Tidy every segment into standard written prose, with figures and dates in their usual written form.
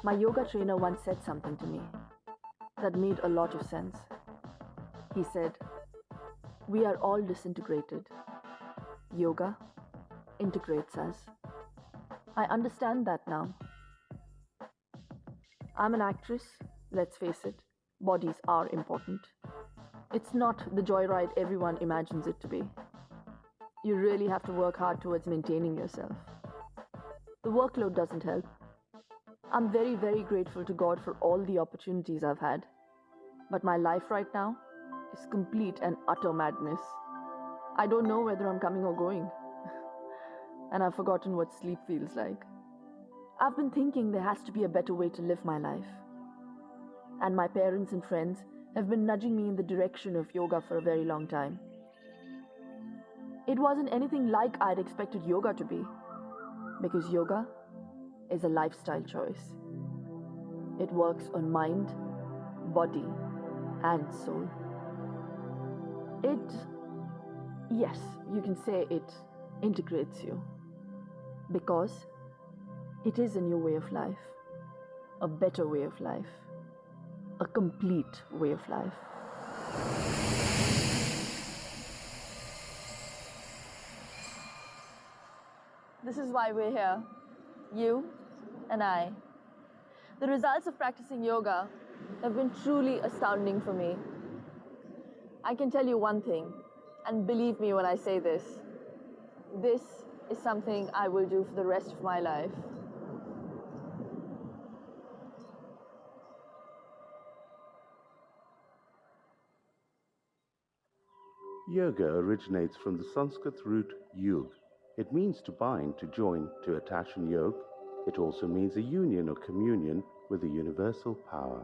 My yoga trainer once said something to me that made a lot of sense. He said, "We are all disintegrated. Yoga integrates us." I understand that now. I'm an actress, let's face it, bodies are important. It's not the joyride everyone imagines it to be. You really have to work hard towards maintaining yourself. The workload doesn't help. I'm very, very grateful to God for all the opportunities I've had. But my life right now is complete and utter madness. I don't know whether I'm coming or going. And I've forgotten what sleep feels like. I've been thinking there has to be a better way to live my life. And my parents and friends have been nudging me in the direction of yoga for a very long time. It wasn't anything like I'd expected yoga to be, because yoga is a lifestyle choice. It works on mind, body, and soul. Yes, you can say it integrates you, because it is a new way of life, a better way of life, a complete way of life. This is why we're here, you and I. The results of practicing yoga have been truly astounding for me. I can tell you one thing, and believe me when I say this is something I will do for the rest of my life. Yoga originates from the Sanskrit root yug. It means to bind, to join, to attach and yoke. It also means a union or communion with a universal power.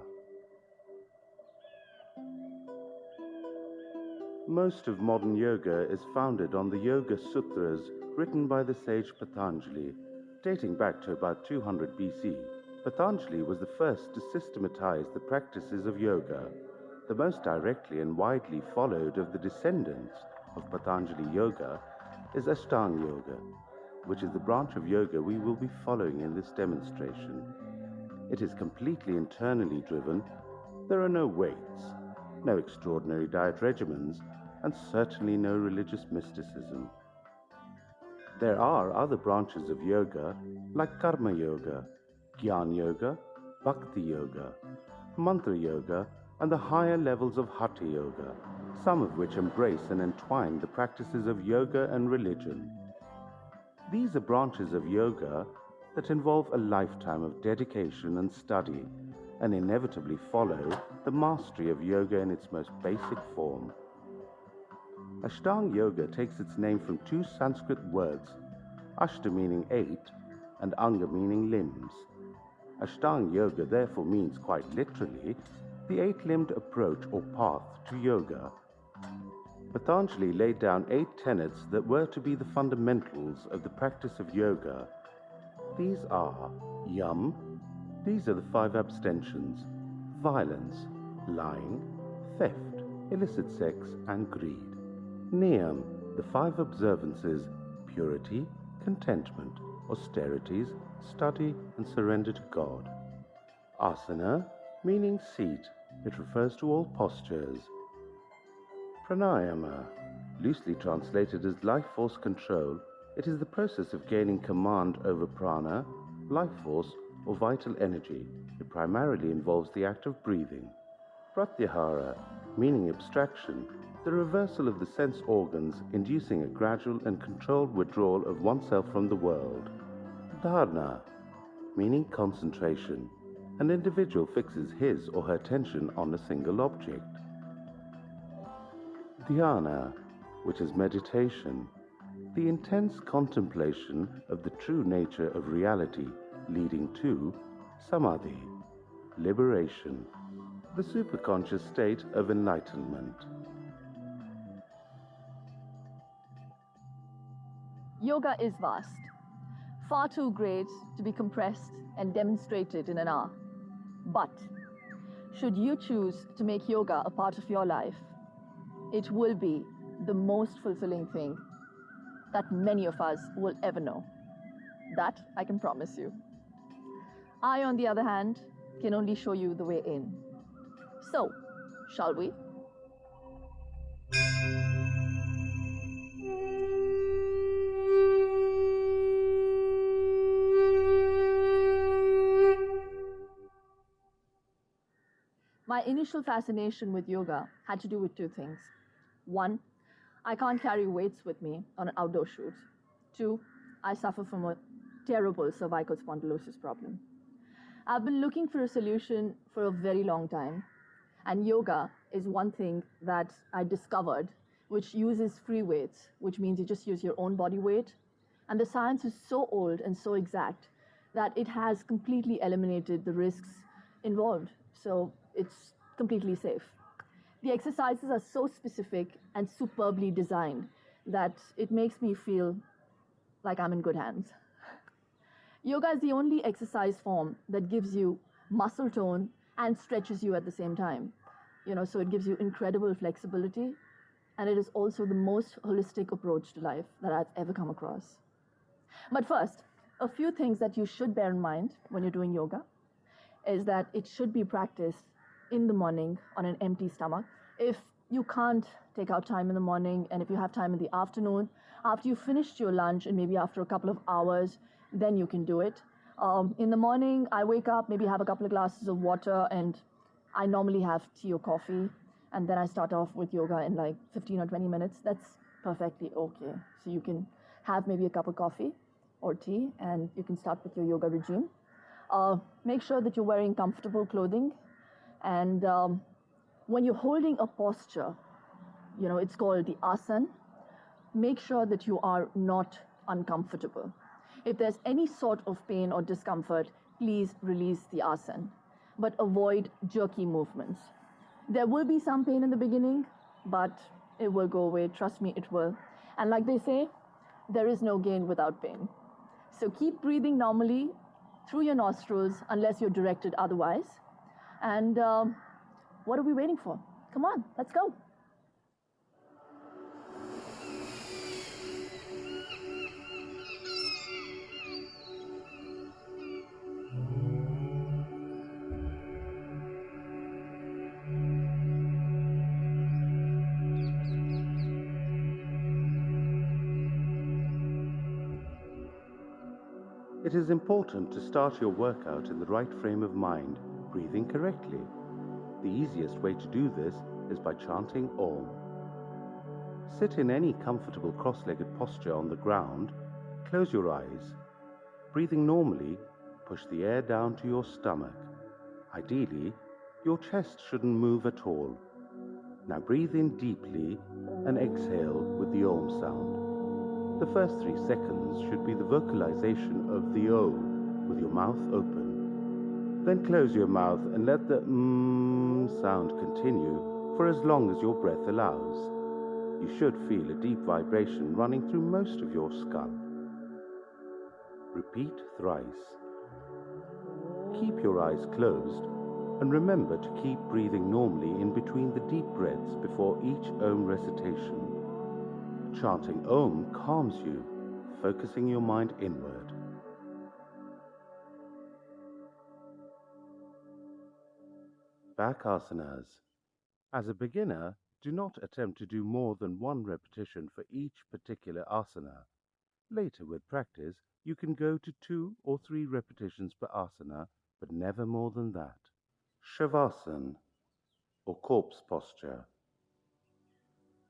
Most of modern yoga is founded on the Yoga Sutras written by the sage Patanjali, dating back to about 200 BC. Patanjali was the first to systematize the practices of yoga. The most directly and widely followed of the descendants of Patanjali Yoga is Ashtanga Yoga, which is the branch of yoga we will be following in this demonstration. It is completely internally driven. There are no weights, no extraordinary diet regimens, and certainly no religious mysticism. There are other branches of yoga like Karma Yoga, Jnana Yoga, Bhakti Yoga, Mantra Yoga, and the higher levels of Hatha Yoga, some of which embrace and entwine the practices of yoga and religion. These are branches of yoga that involve a lifetime of dedication and study and inevitably follow the mastery of yoga in its most basic form. Ashtanga Yoga takes its name from two Sanskrit words, Ashta meaning 8 and Anga meaning limbs. Ashtanga Yoga therefore means quite literally the 8-limbed approach or path to yoga. Patanjali laid down 8 tenets that were to be the fundamentals of the practice of yoga. These are Yam, these are the 5 abstentions, violence, lying, theft, illicit sex, and greed. Niyam, the 5 observances, purity, contentment, austerities, study, and surrender to God. Asana, meaning seat, it refers to all postures. Pranayama, loosely translated as life force control, it is the process of gaining command over prana, life force, or vital energy. It primarily involves the act of breathing. Pratyahara, meaning abstraction, the reversal of the sense organs, inducing a gradual and controlled withdrawal of oneself from the world. Dharana, meaning concentration. An individual fixes his or her attention on a single object. Dhyana, which is meditation, the intense contemplation of the true nature of reality, leading to Samadhi, liberation, the superconscious state of enlightenment. Yoga is vast, far too great to be compressed and demonstrated in an hour. But should you choose to make yoga a part of your life, it will be the most fulfilling thing that many of us will ever know. That I can promise you. I, on the other hand, can only show you the way in. So, shall we? My initial fascination with yoga had to do with two things. One, I can't carry weights with me on an outdoor shoot. Two, I suffer from a terrible cervical spondylosis problem. I've been looking for a solution for a very long time, and yoga is one thing that I discovered which uses free weights, which means you just use your own body weight. And the science is so old and so exact that it has completely eliminated the risks involved. So it's completely safe. The exercises are so specific and superbly designed that it makes me feel like I'm in good hands. Yoga is the only exercise form that gives you muscle tone and stretches you at the same time. So it gives you incredible flexibility, and it is also the most holistic approach to life that I've ever come across. But first, a few things that you should bear in mind when you're doing yoga is that it should be practiced in the morning on an empty stomach. If you can't take out time in the morning, and if you have time in the afternoon, after you finished your lunch and maybe after a couple of hours, then you can do it. In the morning, I wake up, maybe have a couple of glasses of water, and I normally have tea or coffee, and then I start off with yoga in like 15 or 20 minutes. That's perfectly okay. So you can have maybe a cup of coffee or tea, and you can start with your yoga regime. Make sure that you're wearing comfortable clothing, and when you're holding a posture, it's called the asana, make sure that you are not uncomfortable. If there's any sort of pain or discomfort, please release the asana, but avoid jerky movements. There will be some pain in the beginning, but it will go away. Trust me, it will. And like they say, there is no gain without pain. So keep breathing normally through your nostrils unless you're directed otherwise. And what are we waiting for? Come on, let's go. It is important to start your workout in the right frame of mind, breathing correctly. The easiest way to do this is by chanting Om. Sit in any comfortable cross-legged posture on the ground, close your eyes. Breathing normally, push the air down to your stomach. Ideally, your chest shouldn't move at all. Now breathe in deeply and exhale with the Om sound. The first 3 seconds should be the vocalization of the O with your mouth open. Then close your mouth and let the sound continue for as long as your breath allows. You should feel a deep vibration running through most of your skull. Repeat thrice. Keep your eyes closed and remember to keep breathing normally in between the deep breaths before each Om recitation. Chanting Om calms you, focusing your mind inward. Back asanas. As a beginner, do not attempt to do more than 1 repetition for each particular asana. Later, with practice, you can go to 2 or 3 repetitions per asana, but never more than that. Shavasana, or corpse posture.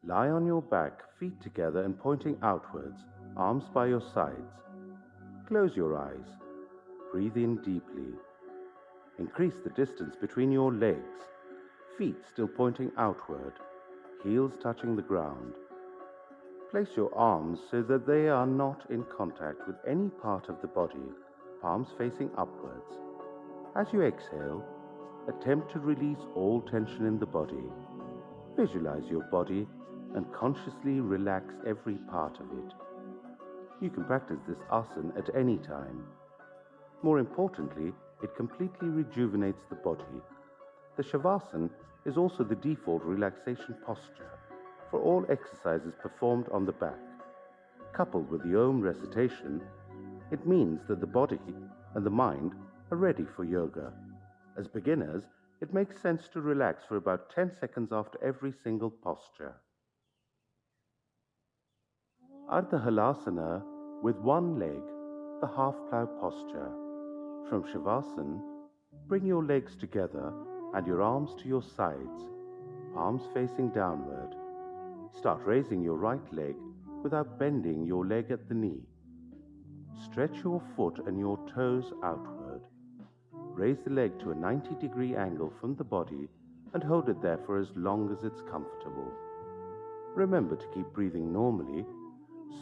Lie on your back, feet together and pointing outwards, arms by your sides. Close your eyes. Breathe in deeply. Increase the distance between your legs, feet still pointing outward, heels touching the ground. Place your arms so that they are not in contact with any part of the body, palms facing upwards. As you exhale, attempt to release all tension in the body. Visualize your body and consciously relax every part of it. You can practice this asana at any time. More importantly, it completely rejuvenates the body. The Shavasana is also the default relaxation posture for all exercises performed on the back. Coupled with the Om recitation, it means that the body and the mind are ready for yoga. As beginners, it makes sense to relax for about 10 seconds after every single posture. Ardha Halasana with one leg, the half plow posture. From Shavasana, bring your legs together and your arms to your sides, palms facing downward. Start raising your right leg without bending your leg at the knee. Stretch your foot and your toes outward. Raise the leg to a 90-degree angle from the body and hold it there for as long as it's comfortable. Remember to keep breathing normally.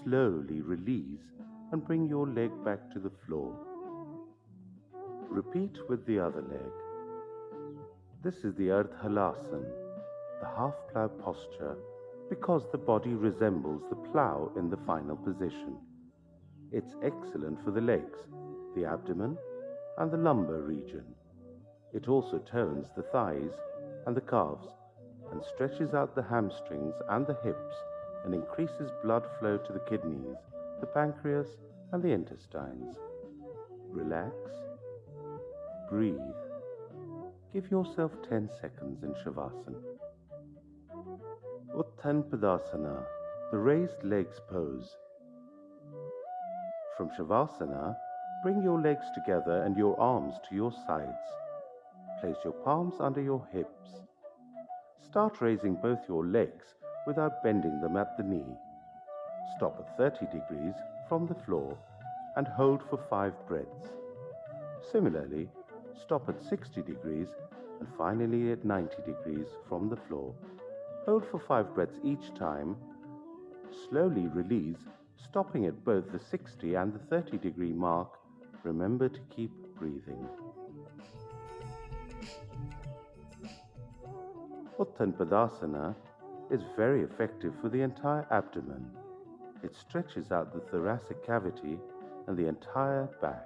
Slowly release and bring your leg back to the floor. Repeat with the other leg. This is the Ardha Halasana, the half plow posture, because the body resembles the plow in the final position. It's excellent for the legs, the abdomen, and the lumbar region. It also tones the thighs and the calves and stretches out the hamstrings and the hips and increases blood flow to the kidneys, the pancreas, and the intestines. Relax. Breathe. Give yourself 10 seconds in Shavasana. Uttanpadasana, the raised legs pose. From Shavasana, bring your legs together and your arms to your sides. Place your palms under your hips. Start raising both your legs without bending them at the knee. Stop at 30 degrees from the floor and hold for 5 breaths. Similarly, stop at 60 degrees and finally at 90 degrees from the floor. Hold for 5 breaths each time. Slowly release, stopping at both the 60 and the 30-degree mark. Remember to keep breathing. Uttanpadasana is very effective for the entire abdomen. It stretches out the thoracic cavity and the entire back.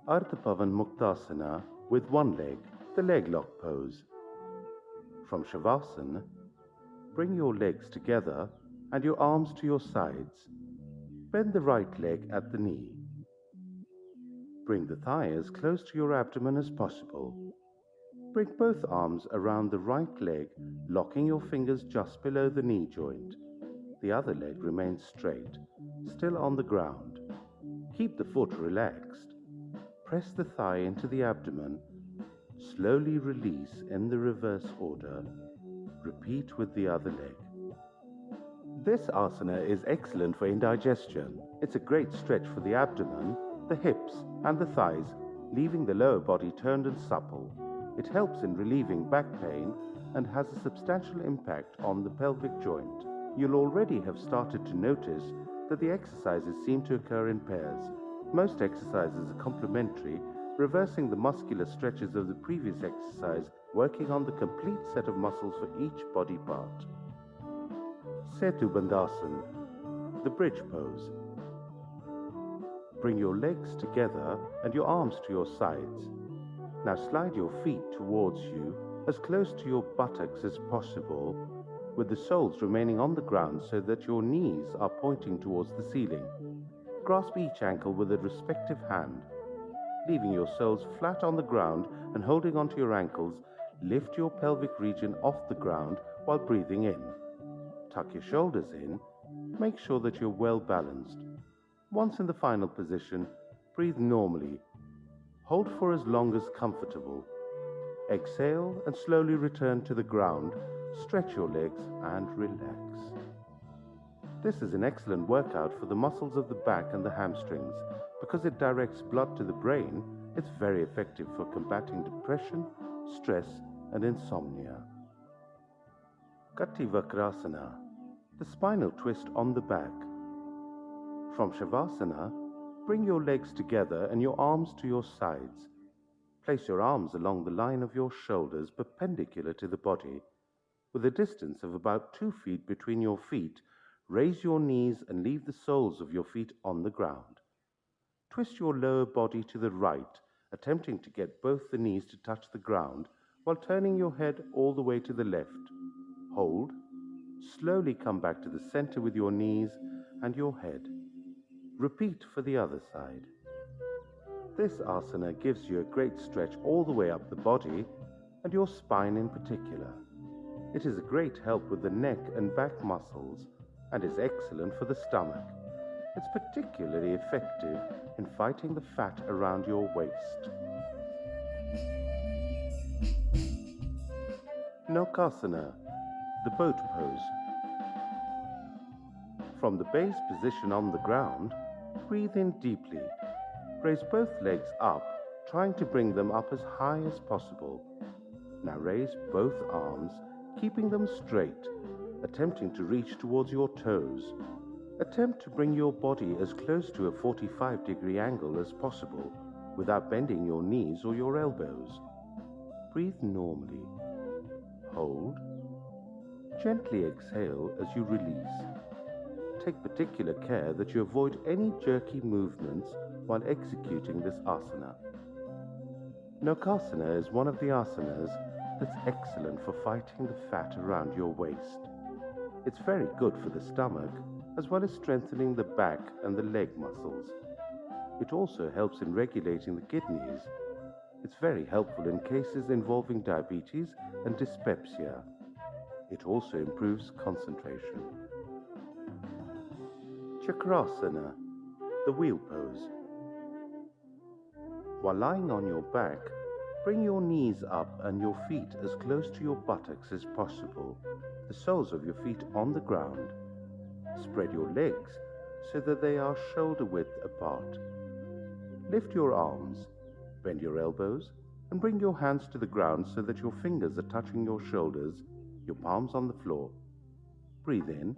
Ardha Pavan Muktasana with one leg, the leg lock pose. From Shavasana, bring your legs together and your arms to your sides. Bend the right leg at the knee. Bring the thigh as close to your abdomen as possible. Bring both arms around the right leg, locking your fingers just below the knee joint. The other leg remains straight, still on the ground. Keep the foot relaxed. Press the thigh into the abdomen. Slowly release in the reverse order. Repeat with the other leg. This asana is excellent for indigestion. It's a great stretch for the abdomen, the hips, and the thighs, leaving the lower body turned and supple. It helps in relieving back pain and has a substantial impact on the pelvic joint. You'll already have started to notice that the exercises seem to occur in pairs. Most exercises are complementary, reversing the muscular stretches of the previous exercise, working on the complete set of muscles for each body part. Setu Bandhasana, the bridge pose. Bring your legs together and your arms to your sides. Now slide your feet towards you, as close to your buttocks as possible, with the soles remaining on the ground so that your knees are pointing towards the ceiling. Grasp each ankle with a respective hand. Leaving your soles flat on the ground and holding onto your ankles, lift your pelvic region off the ground while breathing in. Tuck your shoulders in. Make sure that you're well balanced. Once in the final position, breathe normally. Hold for as long as comfortable. Exhale and slowly return to the ground. Stretch your legs and relax. This is an excellent workout for the muscles of the back and the hamstrings. Because it directs blood to the brain, it's very effective for combating depression, stress, and insomnia. Kati Vakrasana, the spinal twist on the back. From Shavasana, bring your legs together and your arms to your sides. Place your arms along the line of your shoulders perpendicular to the body. With a distance of about 2 feet between your feet, raise your knees and leave the soles of your feet on the ground. Twist your lower body to the right, attempting to get both the knees to touch the ground while turning your head all the way to the left. Hold. Slowly come back to the center with your knees and your head. Repeat for the other side. This asana gives you a great stretch all the way up the body and your spine in particular. It is a great help with the neck and back muscles and is excellent for the stomach. It's particularly effective in fighting the fat around your waist. Naukasana, the boat pose. From the base position on the ground, breathe in deeply. Raise both legs up, trying to bring them up as high as possible. Now raise both arms, keeping them straight, attempting to reach towards your toes. Attempt to bring your body as close to a 45-degree angle as possible without bending your knees or your elbows. Breathe normally. Hold. Gently exhale as you release. Take particular care that you avoid any jerky movements while executing this asana. Naukasana is one of the asanas that's excellent for fighting the fat around your waist. It's very good for the stomach, as well as strengthening the back and the leg muscles. It also helps in regulating the kidneys. It's very helpful in cases involving diabetes and dyspepsia. It also improves concentration. Chakrasana, the wheel pose. While lying on your back, bring your knees up and your feet as close to your buttocks as possible, the soles of your feet on the ground. Spread your legs so that they are shoulder width apart. Lift your arms, bend your elbows, and bring your hands to the ground so that your fingers are touching your shoulders, your palms on the floor. Breathe in.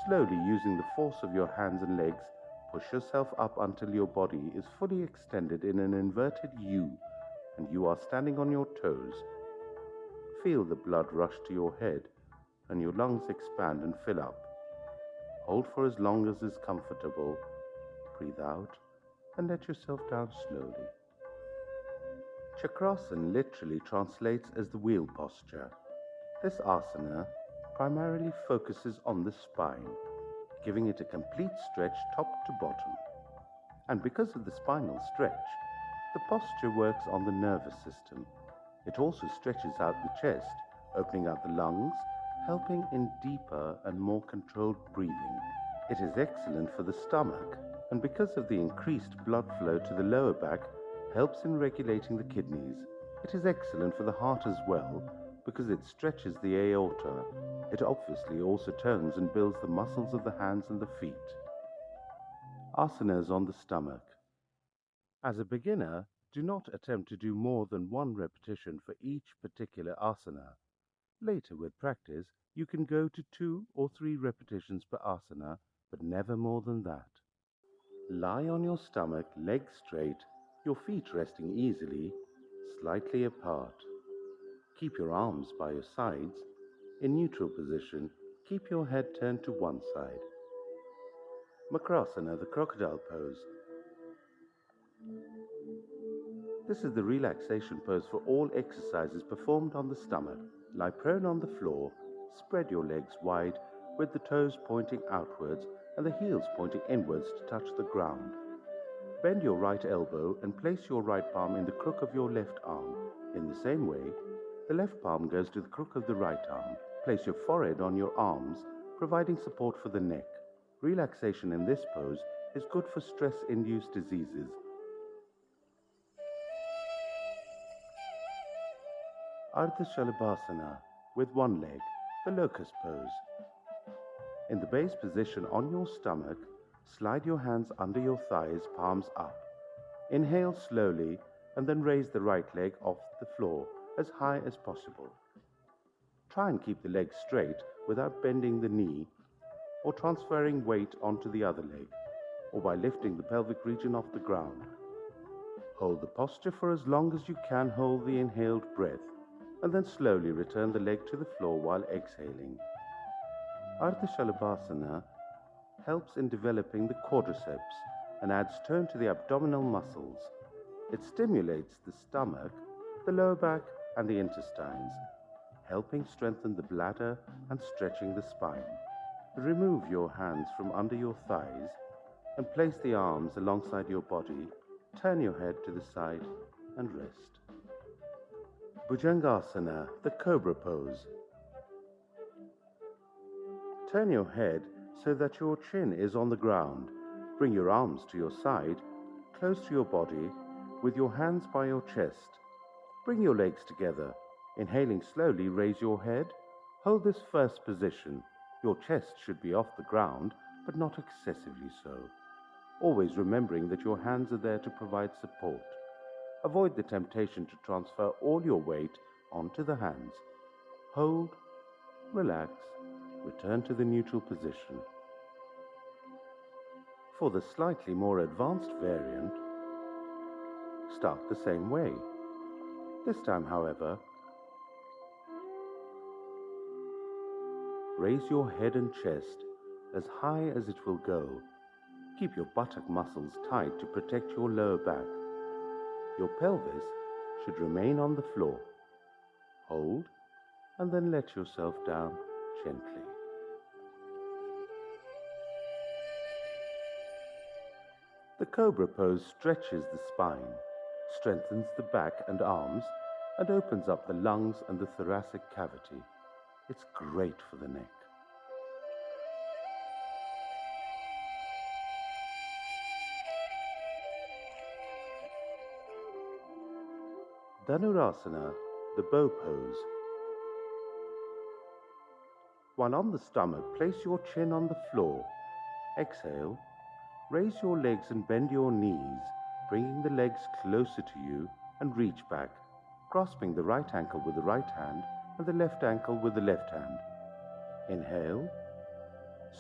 Slowly, using the force of your hands and legs, push yourself up until your body is fully extended in an inverted U and you are standing on your toes. Feel the blood rush to your head and your lungs expand and fill up. Hold for as long as is comfortable. Breathe out and let yourself down slowly. Chakrasana literally translates as the wheel posture. This asana primarily focuses on the spine, giving it a complete stretch top to bottom. And because of the spinal stretch, the posture works on the nervous system. It also stretches out the chest, opening out the lungs, helping in deeper and more controlled breathing. It is excellent for the stomach, and because of the increased blood flow to the lower back, helps in regulating the kidneys. It is excellent for the heart as well, because it stretches the aorta. It obviously also tones and builds the muscles of the hands and the feet. Asanas on the stomach. As a beginner, do not attempt to do more than one repetition for each particular asana. Later, with practice, you can go to 2 or 3 repetitions per asana, but never more than that. Lie on your stomach, legs straight, your feet resting easily, slightly apart. Keep your arms by your sides. In neutral position, keep your head turned to one side. Makrasana, the crocodile pose. This is the relaxation pose for all exercises performed on the stomach. Lie prone on the floor, spread your legs wide with the toes pointing outwards and the heels pointing inwards to touch the ground. Bend your right elbow and place your right palm in the crook of your left arm. In the same way, the left palm goes to the crook of the right arm. Place your forehead on your arms, providing support for the neck. Relaxation in this pose is good for stress-induced diseases. Ardha Shalabhasana, with one leg, the locust pose. In the base position on your stomach, slide your hands under your thighs, palms up. Inhale slowly and then raise the right leg off the floor as high as possible. Try and keep the leg straight without bending the knee or transferring weight onto the other leg, or by lifting the pelvic region off the ground. Hold the posture for as long as you can hold the inhaled breath, and then slowly return the leg to the floor while exhaling. Ardha Shalabhasana helps in developing the quadriceps and adds tone to the abdominal muscles. It stimulates the stomach, the lower back, and the intestines, helping strengthen the bladder and stretching the spine. Remove your hands from under your thighs and place the arms alongside your body. Turn your head to the side and rest. Bhujangasana, the Cobra pose. Turn your head so that your chin is on the ground. Bring your arms to your side, close to your body, with your hands by your chest. Bring your legs together. Inhaling slowly, raise your head. Hold this first position. Your chest should be off the ground, but not excessively so. Always remembering that your hands are there to provide support. Avoid the temptation to transfer all your weight onto the hands. Hold, relax, return to the neutral position. For the slightly more advanced variant, start the same way. This time, however, raise your head and chest as high as it will go. Keep your buttock muscles tight to protect your lower back. Your pelvis should remain on the floor. Hold, and then let yourself down gently. The Cobra pose stretches the spine, strengthens the back and arms, and opens up the lungs and the thoracic cavity. It's great for the neck. Dhanurasana, the bow pose. While on the stomach, place your chin on the floor. Exhale, raise your legs and bend your knees, bringing the legs closer to you, and reach back, grasping the right ankle with the right hand and the left ankle with the left hand. Inhale.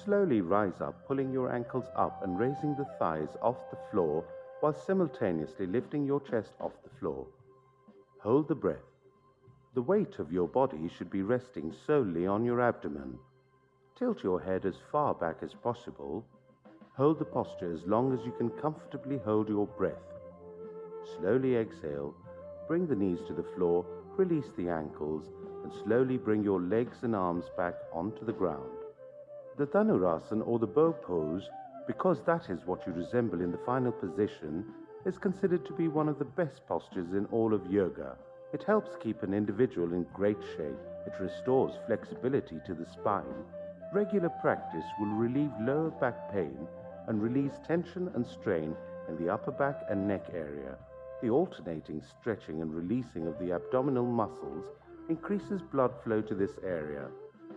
Slowly rise up, pulling your ankles up and raising the thighs off the floor while simultaneously lifting your chest off the floor. Hold the breath. The weight of your body should be resting solely on your abdomen. Tilt your head as far back as possible. Hold the posture as long as you can comfortably hold your breath. Slowly exhale, bring the knees to the floor, release the ankles, and slowly bring your legs and arms back onto the ground. The Dhanurasana, or the bow pose, because that is what you resemble in the final position, is considered to be one of the best postures in all of yoga. It helps keep an individual in great shape. It restores flexibility to the spine. Regular practice will relieve lower back pain and release tension and strain in the upper back and neck area. The alternating stretching and releasing of the abdominal muscles increases blood flow to this area.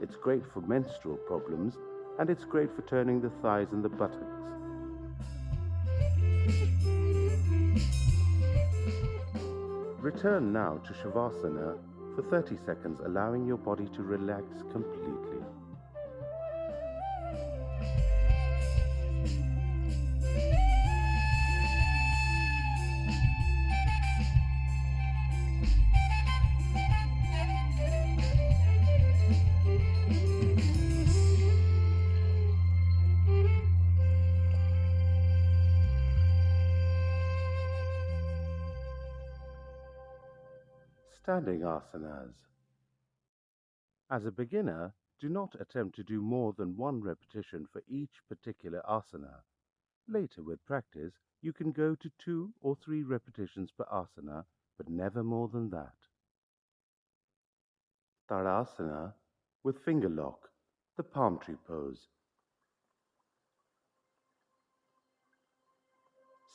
It's great for menstrual problems, and it's great for turning the thighs and the buttocks. Return now to Shavasana for 30 seconds, allowing your body to relax completely. Standing asanas. As a beginner, do not attempt to do more than one repetition for each particular asana. Later, with practice, you can go to 2 or 3 repetitions per asana, but never more than that. Tadasana with finger lock, the palm tree pose.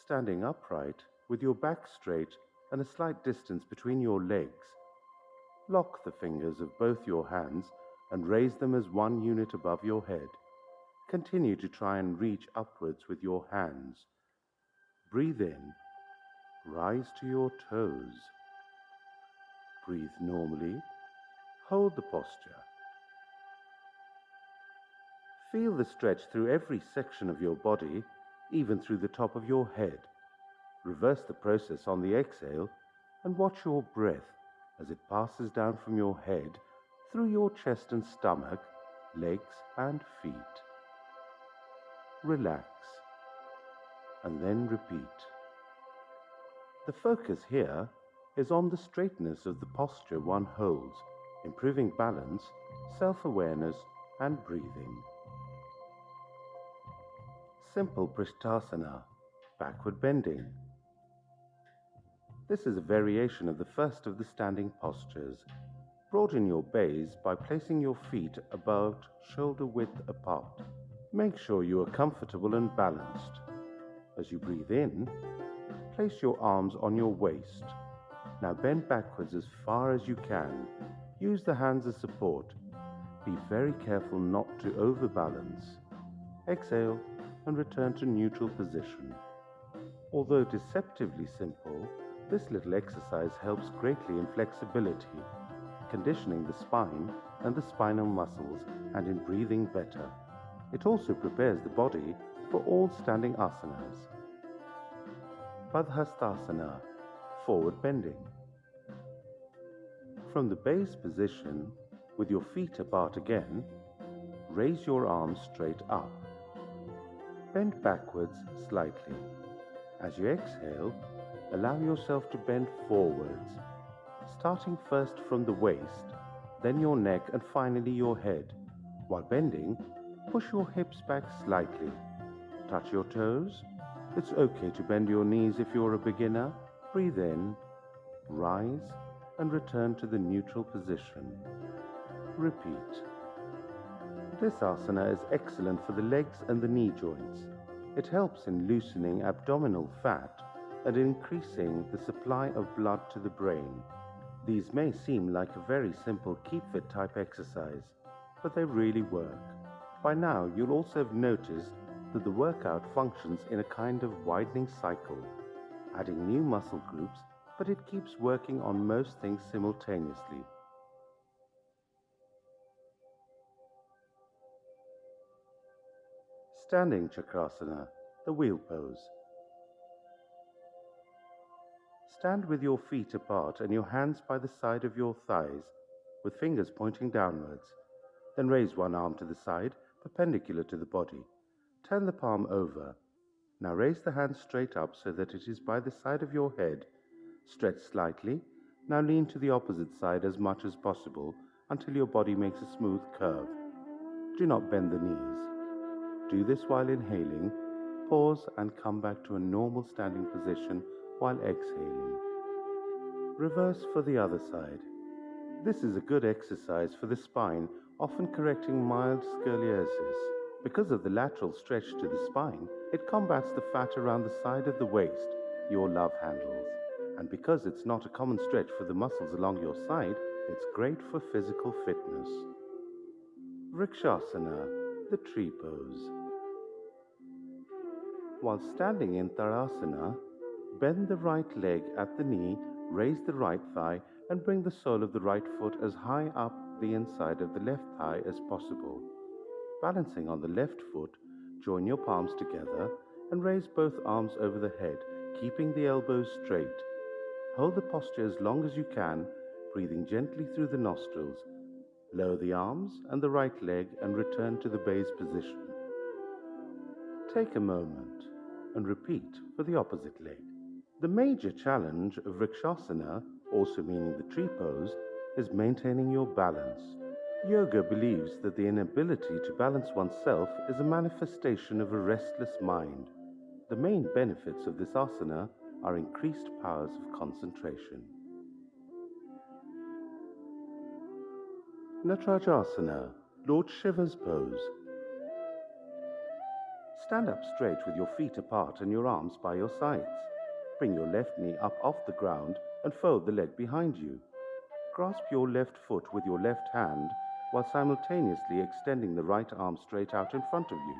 Standing upright with your back straight and a slight distance between your legs. Lock the fingers of both your hands and raise them as one unit above your head. Continue to try and reach upwards with your hands. Breathe in. Rise to your toes. Breathe normally. Hold the posture. Feel the stretch through every section of your body, even through the top of your head. Reverse the process on the exhale and watch your breath as it passes down from your head through your chest and stomach, legs and feet. Relax and then repeat. The focus here is on the straightness of the posture one holds. improving balance, self-awareness, and breathing. Simple Prishtasana, backward bending. This is a variation of the first of the standing postures. Broaden your base by placing your feet about shoulder width apart. Make sure you are comfortable and balanced. As you breathe in, place your arms on your waist. Now bend backwards as far as you can. Use the hands as support. Be very careful not to overbalance. Exhale and return to neutral position. Although deceptively simple, this little exercise helps greatly in flexibility, conditioning the spine and the spinal muscles, and in breathing better. It also prepares the body for all standing asanas. Padhastasana, forward bending. From the base position, with your feet apart again, raise your arms straight up. Bend backwards slightly. As you exhale, allow yourself to bend forwards, starting first from the waist, then your neck, and finally your head. While bending, push your hips back slightly. Touch your toes. It's okay to bend your knees if you're a beginner. Breathe in, rise, and return to the neutral position. Repeat. This asana is excellent for the legs and the knee joints. It helps in loosening abdominal fat and increasing the supply of blood to the brain. These may seem like a very simple keep fit type exercise, but they really work. By now, you'll also have noticed that the workout functions in a kind of widening cycle, adding new muscle groups, but it keeps working on most things simultaneously. Standing Chakrasana, the wheel pose. Stand with your feet apart and your hands by the side of your thighs, with fingers pointing downwards. Then raise one arm to the side, perpendicular to the body. Turn the palm over. Now raise the hand straight up so that it is by the side of your head. Stretch slightly. Now lean to the opposite side as much as possible until your body makes a smooth curve. Do not bend the knees. Do this while inhaling. Pause and come back to a normal standing position while exhaling. Reverse for the other side. This is a good exercise for the spine, often correcting mild scoliosis. Because of the lateral stretch to the spine, it combats the fat around the side of the waist, your love handles. And because it's not a common stretch for the muscles along your side, it's great for physical fitness. Vrikshasana, the tree pose. While standing in Tadasana, bend the right leg at the knee, raise the right thigh, and bring the sole of the right foot as high up the inside of the left thigh as possible. Balancing on the left foot, join your palms together and raise both arms over the head, keeping the elbows straight. Hold the posture as long as you can, breathing gently through the nostrils. Lower the arms and the right leg and return to the base position. Take a moment and repeat for the opposite leg. The major challenge of Vrikshasana, also meaning the tree pose, is maintaining your balance. Yoga believes that the inability to balance oneself is a manifestation of a restless mind. The main benefits of this asana are increased powers of concentration. Natarajasana, Lord Shiva's pose. Stand up straight with your feet apart and your arms by your sides. Bring your left knee up off the ground and fold the leg behind you. Grasp your left foot with your left hand while simultaneously extending the right arm straight out in front of you.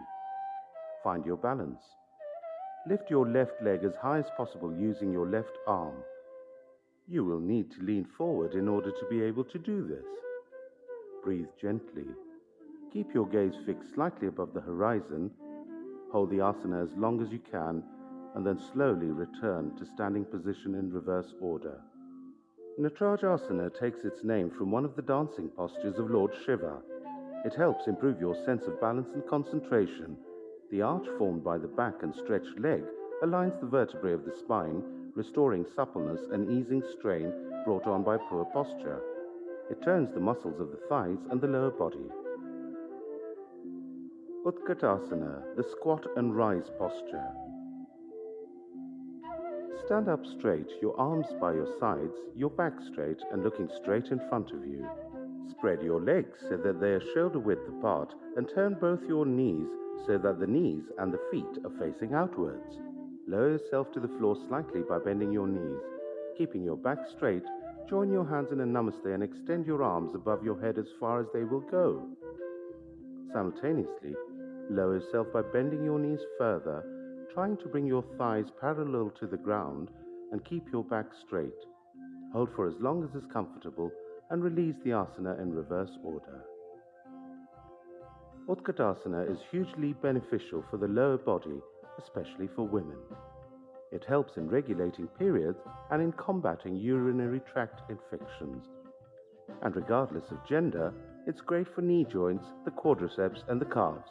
Find your balance. Lift your left leg as high as possible using your left arm. You will need to lean forward in order to be able to do this. Breathe gently. Keep your gaze fixed slightly above the horizon. Hold the asana as long as you can, and then slowly return to standing position in reverse order. Natarajasana takes its name from one of the dancing postures of Lord Shiva. It helps improve your sense of balance and concentration. The arch formed by the back and stretched leg aligns the vertebrae of the spine, restoring suppleness and easing strain brought on by poor posture. It turns the muscles of the thighs and the lower body. Utkatasana, the squat and rise posture. Stand up straight, your arms by your sides, your back straight and looking straight in front of you. Spread your legs so that they are shoulder width apart and turn both your knees so that the knees and the feet are facing outwards. Lower yourself to the floor slightly by bending your knees. Keeping your back straight, join your hands in a namaste and extend your arms above your head as far as they will go. Simultaneously, lower yourself by bending your knees further, trying to bring your thighs parallel to the ground and keep your back straight. Hold for as long as is comfortable and release the asana in reverse order. Utkatasana is hugely beneficial for the lower body, especially for women. It helps in regulating periods and in combating urinary tract infections. And regardless of gender, it's great for knee joints, the quadriceps and the calves.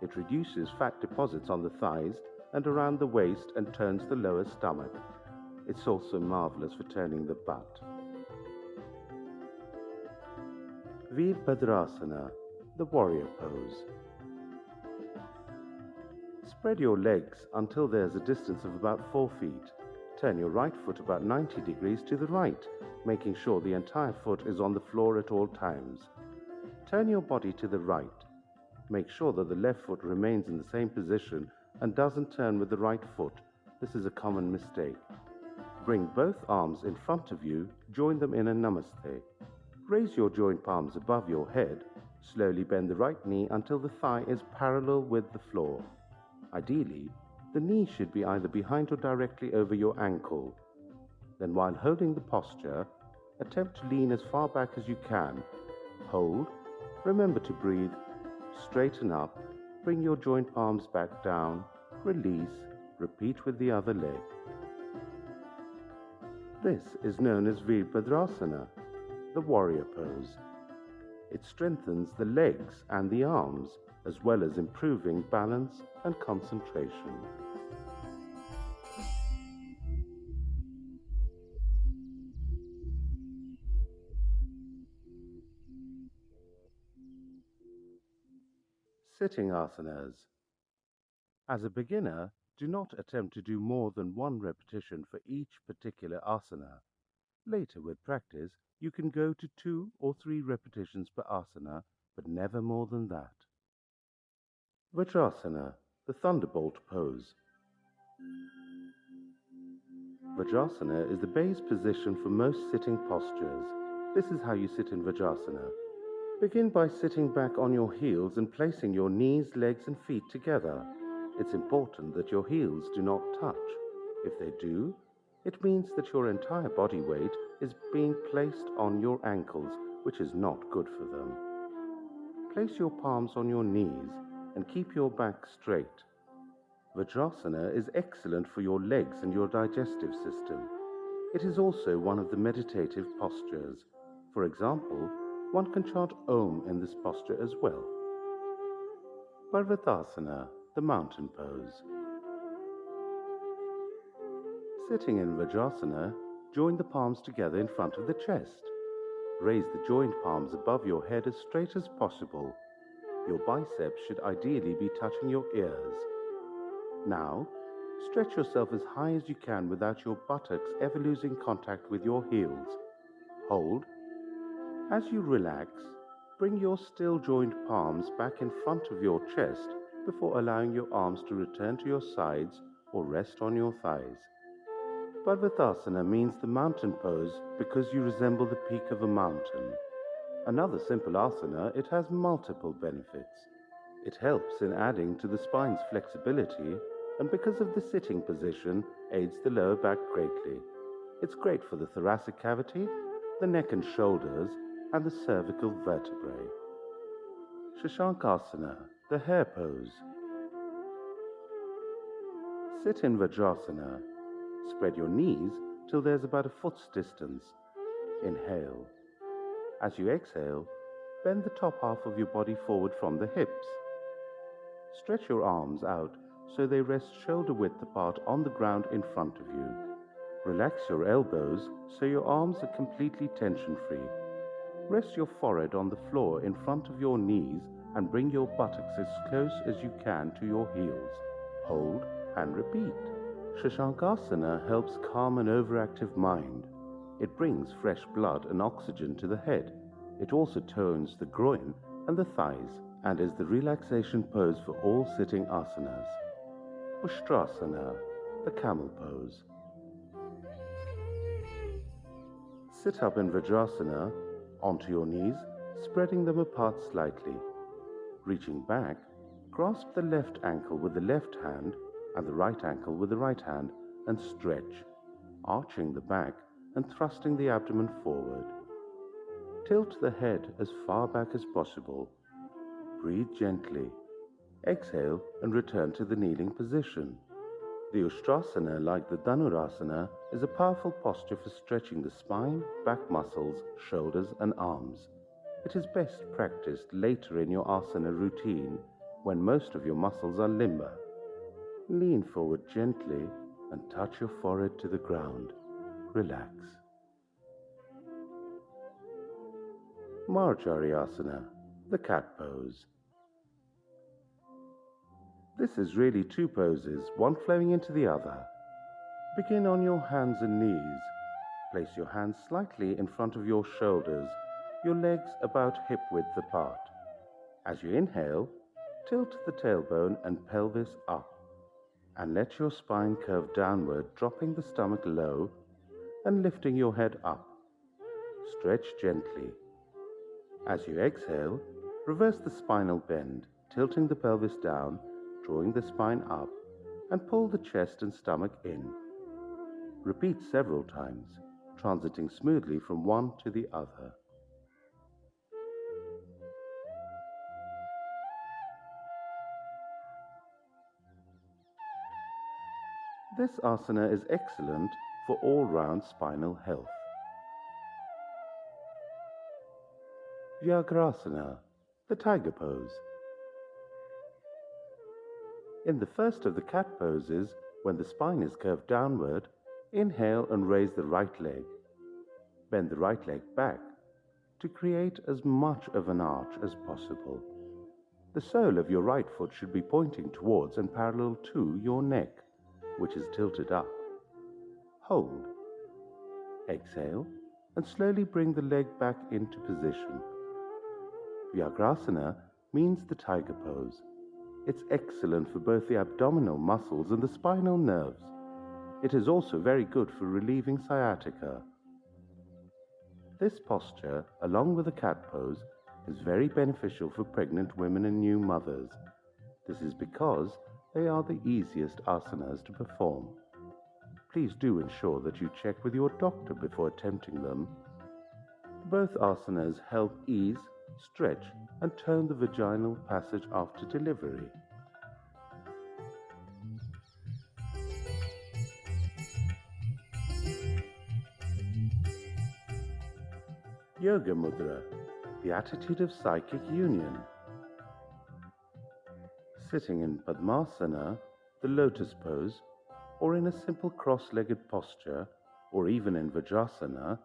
It reduces fat deposits on the thighs and around the waist and turns the lower stomach. It's also marvelous for turning the butt. Virabhadrasana, the warrior pose. Spread your legs until there's a distance of about 4 feet. Turn your right foot about 90 degrees to the right, making sure the entire foot is on the floor at all times. Turn your body to the right. Make sure that the left foot remains in the same position and doesn't turn with the right foot. This is a common mistake. Bring both arms in front of you, join them in a namaste. Raise your joint palms above your head. Slowly bend the right knee until the thigh is parallel with the floor. Ideally, the knee should be either behind or directly over your ankle. Then while holding the posture, attempt to lean as far back as you can. Hold. Remember to breathe. Straighten up. Bring your joint palms back down. Release. Repeat with the other leg. This is known as Virabhadrasana, the warrior pose. It strengthens the legs and the arms, as well as improving balance and concentration. Sitting asanas. As a beginner, do not attempt to do more than 1 repetition for each particular asana. Later, with practice, you can go to 2 or 3 repetitions per asana, but never more than that. Vajrasana, the thunderbolt pose. Vajrasana is the base position for most sitting postures. This is how you sit in Vajrasana. Begin by sitting back on your heels and placing your knees, legs and feet together. It's important that your heels do not touch. If they do, it means that your entire body weight is being placed on your ankles, which is not good for them. Place your palms on your knees and keep your back straight. Vajrasana is excellent for your legs and your digestive system. It is also one of the meditative postures. For example, one can chant Om in this posture as well. Parvatasana, the mountain pose. Sitting in Vajrasana, join the palms together in front of the chest. Raise the joined palms above your head as straight as possible. Your biceps should ideally be touching your ears. Now, stretch yourself as high as you can without your buttocks ever losing contact with your heels. Hold. As you relax, bring your still joined palms back in front of your chest before allowing your arms to return to your sides or rest on your thighs. Parvatasana means the mountain pose because you resemble the peak of a mountain. Another simple asana, it has multiple benefits. It helps in adding to the spine's flexibility, and because of the sitting position, aids the lower back greatly. It's great for the thoracic cavity, the neck and shoulders, and the cervical vertebrae. Shashankasana, the hare pose. Sit in Vajrasana. Spread your knees till there's about a foot's distance. Inhale. As you exhale, bend the top half of your body forward from the hips. Stretch your arms out so they rest shoulder width apart on the ground in front of you. Relax your elbows so your arms are completely tension-free. Rest your forehead on the floor in front of your knees and bring your buttocks as close as you can to your heels. Hold and repeat. Shashankasana helps calm an overactive mind. It brings fresh blood and oxygen to the head. It also tones the groin and the thighs and is the relaxation pose for all sitting asanas. Ushtrasana, the camel pose. Sit up in Vajrasana, onto your knees, spreading them apart slightly. Reaching back, grasp the left ankle with the left hand and the right ankle with the right hand and stretch, arching the back and thrusting the abdomen forward. Tilt the head as far back as possible. Breathe gently. Exhale and return to the kneeling position. The Ushtrasana, like the Dhanurasana, is a powerful posture for stretching the spine, back muscles, shoulders and arms. It is best practiced later in your asana routine when most of your muscles are limber. Lean forward gently and touch your forehead to the ground. Relax. Marjariyasana, the cat pose. This is really two poses, one flowing into the other. Begin on your hands and knees. Place your hands slightly in front of your shoulders, your legs about hip width apart. As you inhale, tilt the tailbone and pelvis up, and let your spine curve downward, dropping the stomach low and lifting your head up. Stretch gently. As you exhale, reverse the spinal bend, tilting the pelvis down, drawing the spine up, and pull the chest and stomach in. Repeat several times, transiting smoothly from one to the other. This asana is excellent for all-round spinal health. Vyagrasana, the tiger pose. In the first of the cat poses, when the spine is curved downward, inhale and raise the right leg. Bend the right leg back to create as much of an arch as possible. The sole of your right foot should be pointing towards and parallel to your neck, which is tilted up. Hold. Exhale and slowly bring the leg back into position. Vyagrasana means the tiger pose. It's excellent for both the abdominal muscles and the spinal nerves. It is also very good for relieving sciatica. This posture, along with the cat pose, is very beneficial for pregnant women and new mothers. This is because they are the easiest asanas to perform. Please do ensure that you check with your doctor before attempting them. Both asanas help ease, stretch, and tone the vaginal passage after delivery. Yoga Mudra, the attitude of psychic union. Sitting in Padmasana, the lotus pose, or in a simple cross-legged posture, or even in Vajrasana,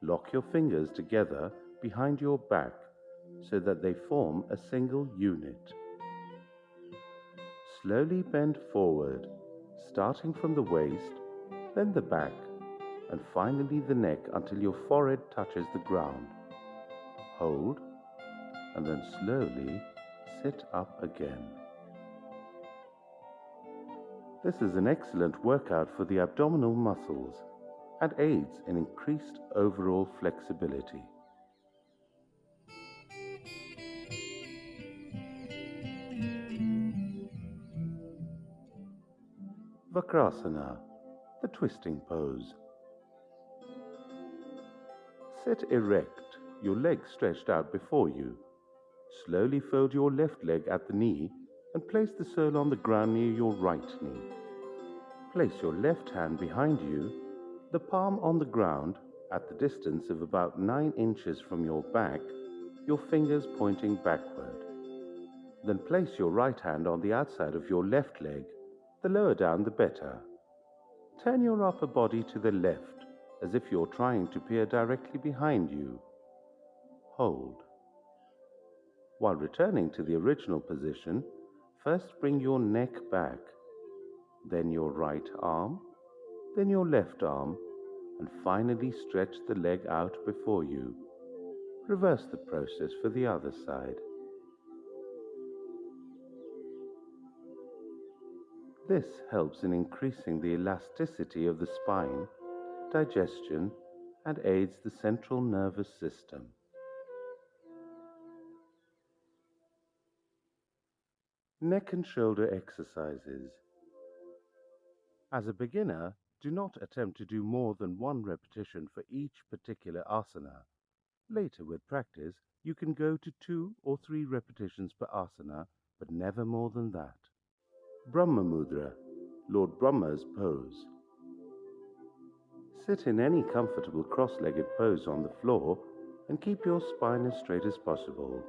lock your fingers together behind your back so that they form a single unit. Slowly bend forward, starting from the waist, then the back, and finally the neck until your forehead touches the ground. Hold, and then slowly sit up again. This is an excellent workout for the abdominal muscles and aids in increased overall flexibility. Vakrasana, the twisting pose. Sit erect, your legs stretched out before you. Slowly fold your left leg at the knee and place the sole on the ground near your right knee. Place your left hand behind you, the palm on the ground at the distance of about 9 inches from your back, your fingers pointing backward. Then place your right hand on the outside of your left leg, the lower down the better. Turn your upper body to the left, as if you're trying to peer directly behind you. hold. While returning to the original position, first bring your neck back, then your right arm, then your left arm, and finally stretch the leg out before you. Reverse the process for the other side. This helps in increasing the elasticity of the spine, digestion, and aids the central nervous system. Neck and shoulder exercises. As a beginner, do not attempt to do more than one repetition for each particular asana. Later, with practice, you can go to 2 or 3 repetitions per asana, but never more than that. Brahma Mudra, Lord Brahma's pose. Sit in any comfortable cross-legged pose on the floor and keep your spine as straight as possible.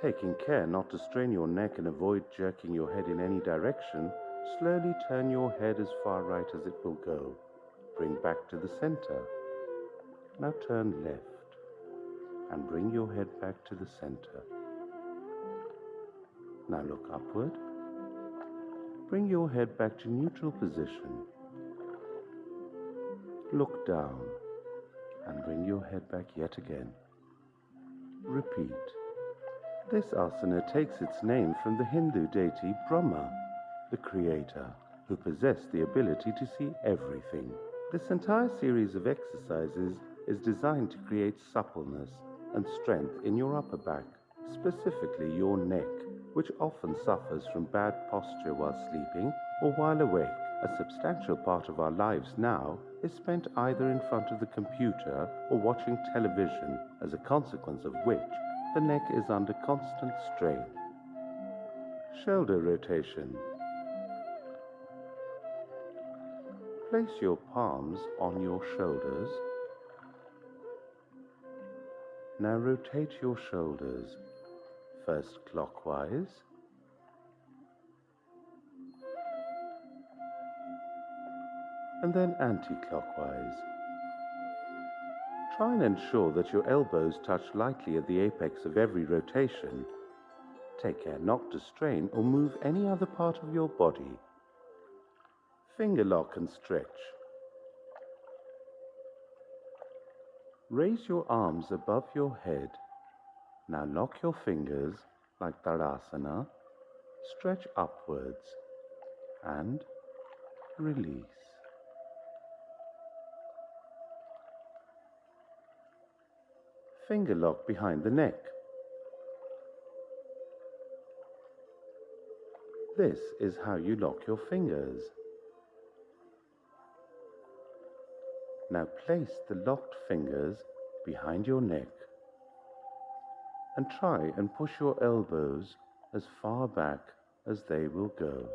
Taking care not to strain your neck and avoid jerking your head in any direction, slowly turn your head as far right as it will go. Bring back to the center. Now turn left and bring your head back to the center. Now look upward. Bring your head back to neutral position. Look down and bring your head back yet again. Repeat. This asana takes its name from the Hindu deity Brahma, the creator, who possessed the ability to see everything. This entire series of exercises is designed to create suppleness and strength in your upper back, specifically your neck, which often suffers from bad posture while sleeping or while awake. A substantial part of our lives now is spent either in front of the computer or watching television, as a consequence of which the neck is under constant strain. Shoulder rotation. Place your palms on your shoulders. Now rotate your shoulders, first clockwise, and then anti-clockwise. Try and ensure that your elbows touch lightly at the apex of every rotation. Take care not to strain or move any other part of your body. Finger lock and stretch. Raise your arms above your head. Now lock your fingers like Tadasana, stretch upwards, and release. Finger lock behind the neck. This is how you lock your fingers. Now place the locked fingers behind your neck and try and push your elbows as far back as they will go.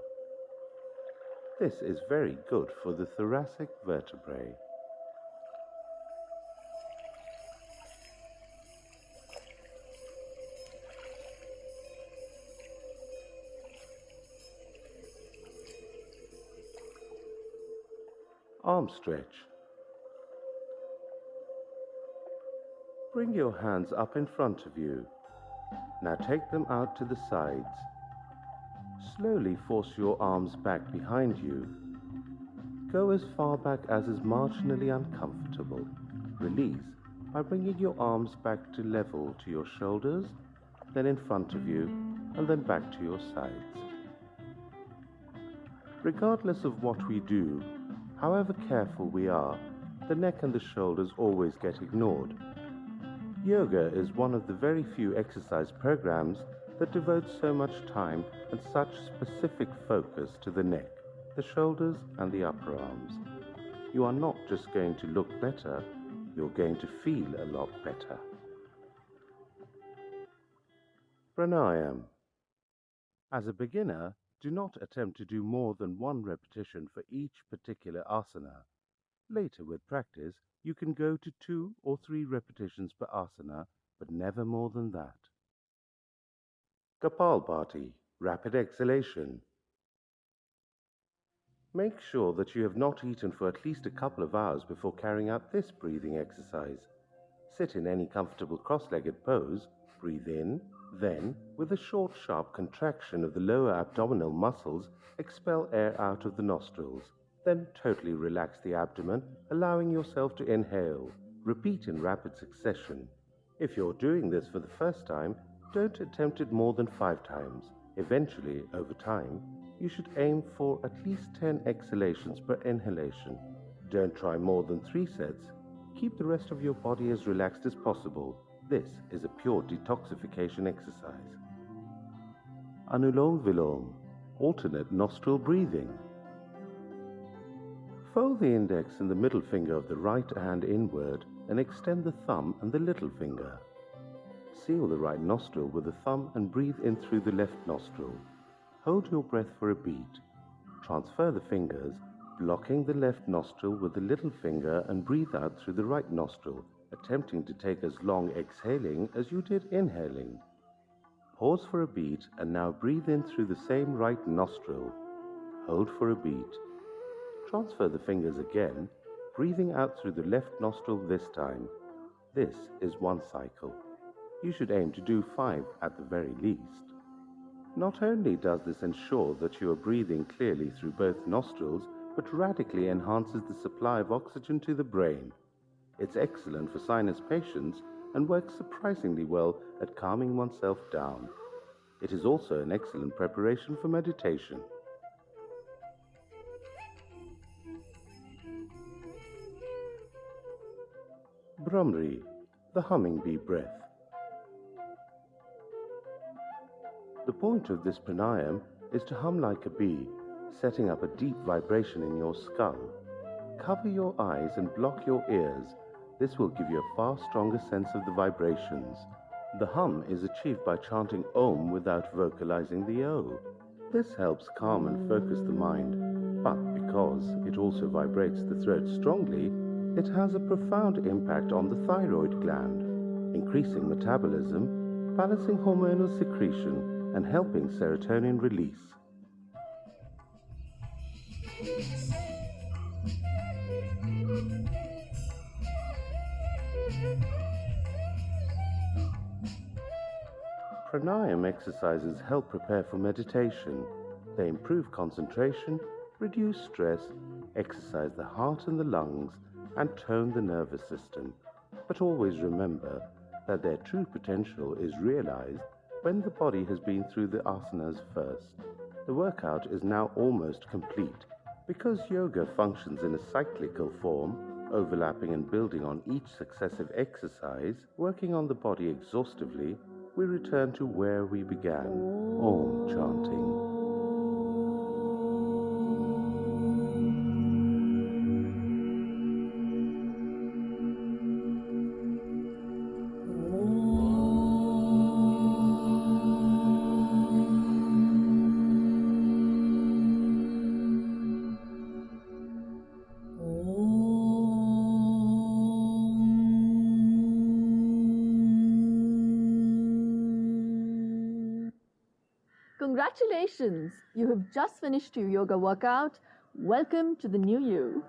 This is very good for the thoracic vertebrae. Arm stretch. Bring your hands up in front of you. Now take them out to the sides. Slowly force your arms back behind you. Go as far back as is marginally uncomfortable. Release by bringing your arms back to level to your shoulders, then in front of you, and then back to your sides. Regardless of what we do, however careful we are, the neck and the shoulders always get ignored. Yoga is one of the very few exercise programs that devote so much time and such specific focus to the neck, the shoulders, and the upper arms. You are not just going to look better, you're going to feel a lot better. Pranayam. As a beginner, do not attempt to do more than one repetition for each particular asana. Later, with practice, you can go to 2 or 3 repetitions per asana, but never more than that. Kapalbhati, rapid exhalation. Make sure that you have not eaten for at least a couple of hours before carrying out this breathing exercise. Sit in any comfortable cross-legged pose, breathe in, then, with a short, sharp contraction of the lower abdominal muscles, expel air out of the nostrils. Then totally relax the abdomen, allowing yourself to inhale. Repeat in rapid succession. If you're doing this for the first time, don't attempt it more than 5 times. Eventually, over time, you should aim for at least 10 exhalations per inhalation. Don't try more than 3 sets. Keep the rest of your body as relaxed as possible. This is a pure detoxification exercise. Anulom Vilom, alternate nostril breathing. Fold the index and the middle finger of the right hand inward and extend the thumb and the little finger. Seal the right nostril with the thumb and breathe in through the left nostril. Hold your breath for a beat. Transfer the fingers, blocking the left nostril with the little finger, and breathe out through the right nostril, attempting to take as long exhaling as you did inhaling. Pause for a beat and now breathe in through the same right nostril. Hold for a beat. Transfer the fingers again, breathing out through the left nostril this time. This is 1 cycle. You should aim to do 5 at the very least. Not only does this ensure that you are breathing clearly through both nostrils, but radically enhances the supply of oxygen to the brain. It's excellent for sinus patients and works surprisingly well at calming oneself down. It is also an excellent preparation for meditation. Brahmari, the humming bee breath. The point of this pranayam is to hum like a bee, setting up a deep vibration in your skull. Cover your eyes and block your ears. This will give you a far stronger sense of the vibrations. The hum is achieved by chanting Om without vocalizing the O. This helps calm and focus the mind, but because it also vibrates the throat strongly, it has a profound impact on the thyroid gland, increasing metabolism, balancing hormonal secretion, and helping serotonin release. Pranayam exercises help prepare for meditation. They improve concentration, reduce stress, exercise the heart and the lungs, and tone the nervous system. But always remember that their true potential is realized when the body has been through the asanas first. The workout is now almost complete. Because yoga functions in a cyclical form, overlapping and building on each successive exercise, working on the body exhaustively, we return to where we began, Om chanting. Congratulations! You have just finished your yoga workout. Welcome to the new you.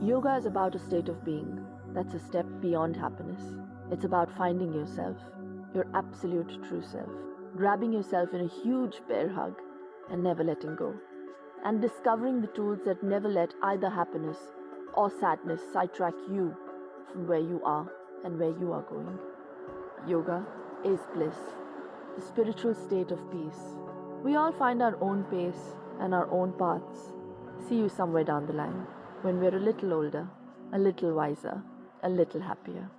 Yoga is about a state of being that's a step beyond happiness. It's about finding yourself, your absolute true self, grabbing yourself in a huge bear hug and never letting go, and discovering the tools that never let either happiness or sadness sidetrack you from where you are and where you are going. Yoga is bliss, the spiritual state of peace. We all find our own pace and our own paths. See you somewhere down the line when we're a little older, a little wiser, a little happier.